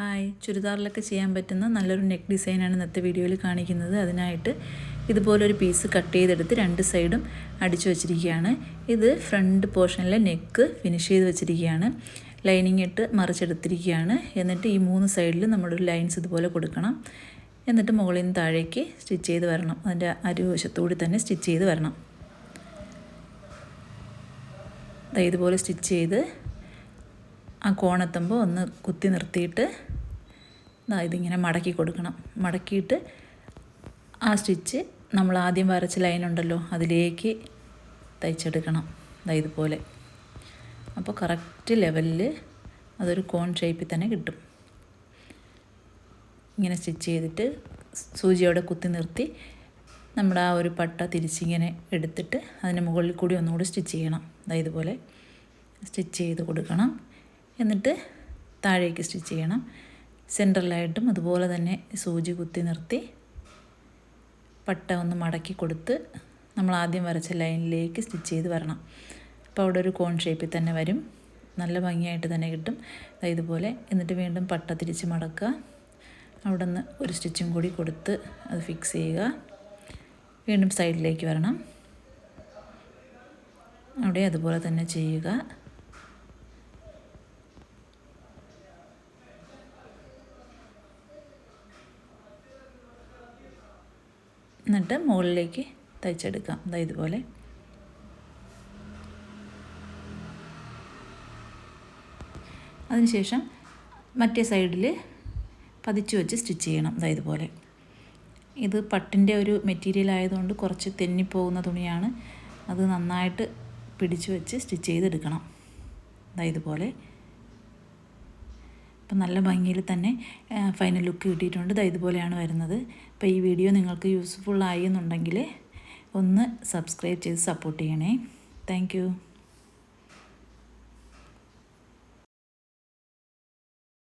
Hi, ചുരിദാറിലൊക്കെ ചെയ്യാൻ പറ്റുന്ന നല്ലൊരു നെക്ക് ഡിസൈനാണ് ഇന്നത്തെ വീഡിയോയിൽ കാണിക്കുന്നത്. അതിനായിട്ട് ഇതുപോലൊരു പീസ് കട്ട് ചെയ്തെടുത്ത് രണ്ട് സൈഡും അടിച്ചു വച്ചിരിക്കുകയാണ്. ഇത് ഫ്രണ്ട് പോർഷനിലെ നെക്ക് ഫിനിഷ് ചെയ്ത് വെച്ചിരിക്കുകയാണ്. ലൈനിങ് ഇട്ട് മറിച്ചെടുത്തിരിക്കുകയാണ്. എന്നിട്ട് ഈ മൂന്ന് സൈഡിൽ നമ്മളൊരു ലൈൻസ് ഇതുപോലെ കൊടുക്കണം. എന്നിട്ട് മുകളിൽ നിന്ന് താഴേക്ക് സ്റ്റിച്ച് ചെയ്ത് വരണം. അതിൻ്റെ അരുവശത്തുകൂടി തന്നെ സ്റ്റിച്ച് ചെയ്ത് വരണം. ഇതുപോലെ സ്റ്റിച്ച് ചെയ്ത് ആ കോണെത്തുമ്പോൾ ഒന്ന് കുത്തി നിർത്തിയിട്ട് ഇതിങ്ങനെ മടക്കി കൊടുക്കണം. മടക്കിയിട്ട് ആ സ്റ്റിച്ച് നമ്മൾ ആദ്യം വരച്ച ലൈനുണ്ടല്ലോ അതിലേക്ക് തയ്ച്ചെടുക്കണം. ഇതുപോലെ. അപ്പോൾ കറക്റ്റ് ലെവലിൽ അതൊരു കോൺ ഷേപ്പിൽ തന്നെ കിട്ടും. ഇങ്ങനെ സ്റ്റിച്ച് ചെയ്തിട്ട് സൂചിയോടെ കുത്തി നിർത്തി നമ്മുടെ ആ ഒരു പട്ട തിരിച്ചിങ്ങനെ എടുത്തിട്ട് അതിന് മുകളിൽ കൂടി ഒന്നുകൂടി സ്റ്റിച്ച് ചെയ്യണം. ഇതുപോലെ സ്റ്റിച്ച് ചെയ്ത് കൊടുക്കണം. എന്നിട്ട് താഴേക്ക് സ്റ്റിച്ച് ചെയ്യണം. സെൻറ്ററിലായിട്ടും അതുപോലെ തന്നെ സൂചി കുത്തി നിർത്തി പട്ട ഒന്ന് മടക്കി കൊടുത്ത് നമ്മൾ ആദ്യം വരച്ച ലൈനിലേക്ക് സ്റ്റിച്ച് ചെയ്ത് വരണം. അപ്പോൾ അവിടെ ഒരു കോൺ ഷേപ്പിൽ തന്നെ വരും. നല്ല ഭംഗിയായിട്ട് തന്നെ കിട്ടും. ഇതുപോലെ. എന്നിട്ട് വീണ്ടും പട്ട തിരിച്ച് മടക്കുക. അവിടെ നിന്ന് ഒരു സ്റ്റിച്ചും കൂടി കൊടുത്ത് അത് ഫിക്സ് ചെയ്യുക. വീണ്ടും സൈഡിലേക്ക് വരണം. അവിടെ അതുപോലെ തന്നെ ചെയ്യുക. എന്നിട്ട് മുകളിലേക്ക് തയ്ച്ചെടുക്കാം. ഇതുപോലെ. അതിനുശേഷം മറ്റേ സൈഡിൽ പതിച്ചു വെച്ച് സ്റ്റിച്ച് ചെയ്യണം. ഇതുപോലെ. ഇത് പട്ടിൻ്റെ ഒരു മെറ്റീരിയൽ ആയതുകൊണ്ട് കുറച്ച് തെന്നിപ്പോകുന്ന തുണിയാണ്. അത് നന്നായിട്ട് പിടിച്ചു വെച്ച് സ്റ്റിച്ച് ചെയ്തെടുക്കണം. ഇതുപോലെ. അപ്പം നല്ല ഭംഗിയിൽ തന്നെ ഫൈനൽ ലുക്ക് കിട്ടിയിട്ടുണ്ട്. ഇതുപോലെയാണ് വരുന്നത്. അപ്പോൾ ഈ വീഡിയോ നിങ്ങൾക്ക് യൂസ്ഫുൾ ആയി എന്നുണ്ടെങ്കിൽ ഒന്ന് സബ്സ്ക്രൈബ് ചെയ്ത് സപ്പോർട്ട് ചെയ്യണേ. താങ്ക്